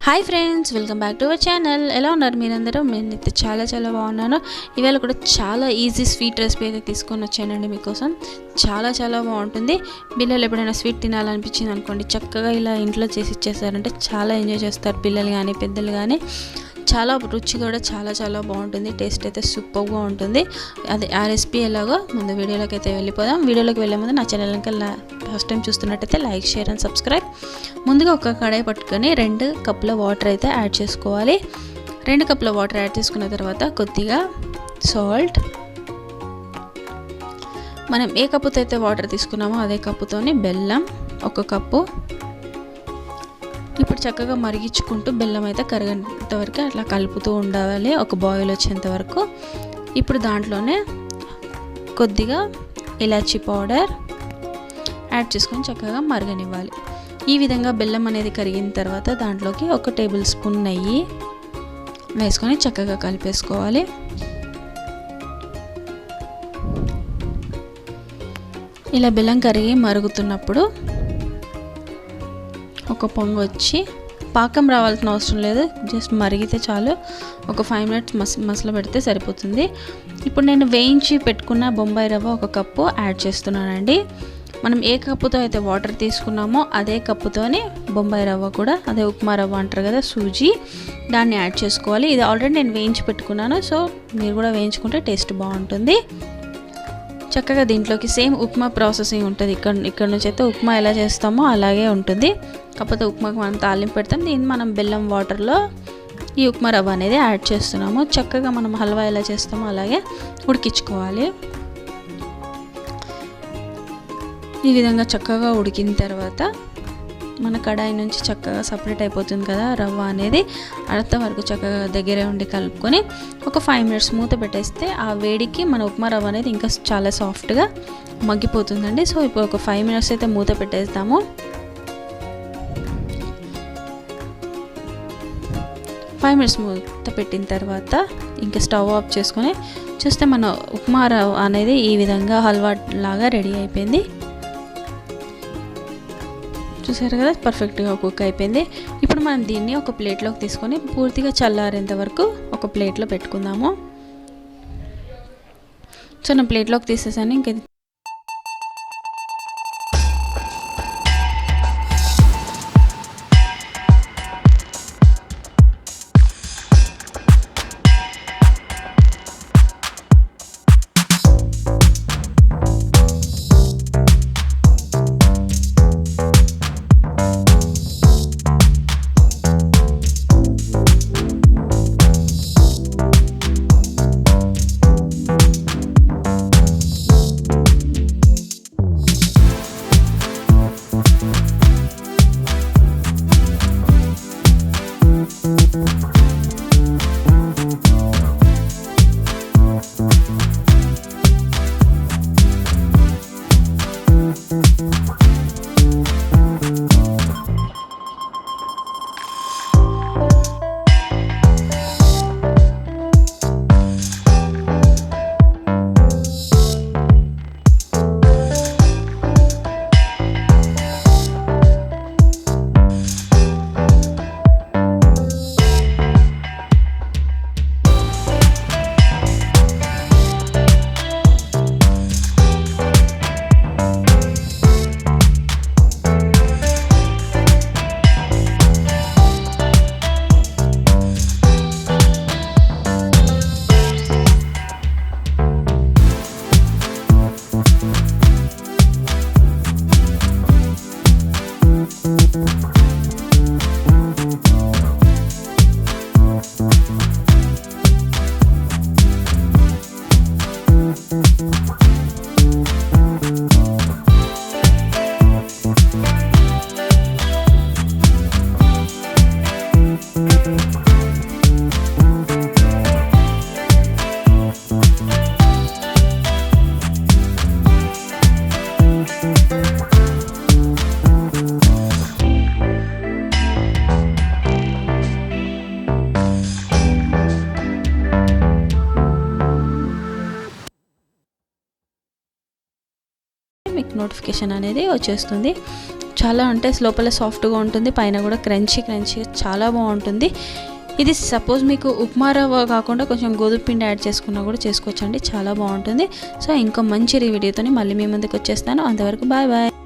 Hi friends, welcome back to our channel. ఎలా ఉన్నారు మీరందరూ? నేనైతే చాలా బాగున్నాను. ఇవాళ కూడా చాలా ఈజీ స్వీట్ రెసిపీ అయితే తీసుకొని వచ్చానండి మీకోసం. చాలా బాగుంటుంది. పిల్లలు ఎప్పుడైనా స్వీట్ తినాలనిపించింది అనుకోండి, చక్కగా ఇలా ఇంట్లో చేసి ఇచ్చేస్తారంటే చాలా ఎంజాయ్ చేస్తారు పిల్లలు కానీ పెద్దలు కానీ. చాలా రుచి కూడా చాలా బాగుంటుంది. టేస్ట్ అయితే సూపర్గా ఉంటుంది. అది ఆ రెసిపీ ఎలాగో ముందు వీడియోలోకి అయితే వెళ్ళిపోదాం. వీడియోలోకి వెళ్ళే ముందు నా ఛానల్ ఇంకా ఫస్ట్ టైం చూస్తున్నట్టయితే లైక్, షేర్ అండ్ సబ్స్క్రైబ్. ముందుగా ఒక కడాయి పట్టుకొని 2 కప్పుల వాటర్ అయితే యాడ్ చేసుకోవాలి. 2 కప్పుల వాటర్ యాడ్ చేసుకున్న తర్వాత కొద్దిగా సాల్ట్, మనం ఏ కప్పుతో అయితే వాటర్ తీసుకున్నామో అదే కప్పుతోని బెల్లం 1 కప్పు. ఇప్పుడు చక్కగా మరిగించుకుంటూ బెల్లం అయితే కరిగేంత వరకు అట్లా కలుపుతూ ఉండాలి, ఒక బాయిల్ వచ్చేంత వరకు. ఇప్పుడు దాంట్లోనే కొద్దిగా ఇలాచీ పౌడర్ యాడ్ చేసుకొని చక్కగా మరగనివ్వాలి. ఈ విధంగా బెల్లం అనేది కరిగిన తర్వాత దాంట్లోకి 1 టేబుల్ స్పూన్ నెయ్యి వేసుకొని చక్కగా కలిపేసుకోవాలి. ఇలా బెల్లం కరిగి మరుగుతున్నప్పుడు ఒక పొంగు వచ్చి, పాకం రావాల్సిన అవసరం లేదు, జస్ట్ మరిగితే చాలు. ఒక 5 మినిట్స్ మసల పెడితే సరిపోతుంది. ఇప్పుడు నేను వేయించి పెట్టుకున్న బొంబాయి రవ్వ 1 కప్పు యాడ్ చేస్తున్నానండి. మనం ఏ కప్పుతో అయితే వాటర్ తీసుకున్నామో అదే కప్పుతోని బొంబాయి రవ్వ కూడా, అదే ఉప్మా రవ్వ అంటారు కదా, సూజీ, దాన్ని యాడ్ చేసుకోవాలి. ఇది ఆల్రెడీ నేను వేయించి పెట్టుకున్నాను, సో మీరు కూడా వేయించుకుంటే టేస్ట్ బాగుంటుంది. చక్కగా దీంట్లోకి సేమ్ ఉప్మా ప్రాసెసింగ్ ఉంటుంది. ఇక్కడ నుంచి అయితే ఉప్మా ఎలా చేస్తామో అలాగే ఉంటుంది. కాకపోతే ఉప్మాకి మనం తాలింపు పెడతాం, దీన్ని మనం బెల్లం వాటర్లో ఈ ఉప్మా రవ్వ అనేది యాడ్ చేస్తున్నాము. చక్కగా మనం హల్వా ఎలా చేస్తామో అలాగే ఉడికించుకోవాలి. ఈ విధంగా చక్కగా ఉడికిన తర్వాత మన కడాయి నుంచి చక్కగా సపరేట్ అయిపోతుంది కదా రవ్వ అనేది. అంతవరకు చక్కగా దగ్గరే ఉండి కలుపుకొని ఒక 5 మినిట్స్ మూత పెట్టేస్తే ఆ వేడికి మన ఉప్మా రవ్వ అనేది ఇంకా చాలా సాఫ్ట్గా మగ్గిపోతుందండి. సో ఇప్పుడు ఒక 5 మినిట్స్ అయితే మూత పెట్టేస్తాము. 5 మినిట్స్ మూత పెట్టిన తర్వాత ఇంకా స్టవ్ ఆఫ్ చేసుకొని చూస్తే మన ఉప్మా రవ్వ అనేది ఈ విధంగా హల్వా లాగా రెడీ అయిపోయింది. చూసారు కదా, పర్ఫెక్ట్గా కుక్ అయిపోయింది. ఇప్పుడు మనం దీన్ని ఒక ప్లేట్లోకి తీసుకొని పూర్తిగా చల్లారేంత వరకు ఒక ప్లేట్లో పెట్టుకుందాము. సో నేను ప్లేట్లోకి తీసేసాను. ఇంక మీకు నోటిఫికేషన్ అనేది వచ్చేస్తుంది. చాలా అంటే లోపల సాఫ్ట్గా ఉంటుంది, పైన కూడా క్రంచీ చాలా బాగుంటుంది. ఇది సపోజ్ మీకు ఉప్మా రవ్వ కాకుండా కొంచెం గోధుమ పిండి యాడ్ చేసుకున్నా కూడా చేసుకోవచ్చండి, చాలా బాగుంటుంది. సో ఇంకో మంచి వీడియోతో మళ్ళీ మీ ముందుకు వచ్చేస్తాను. అంతవరకు బాయ్ బాయ్.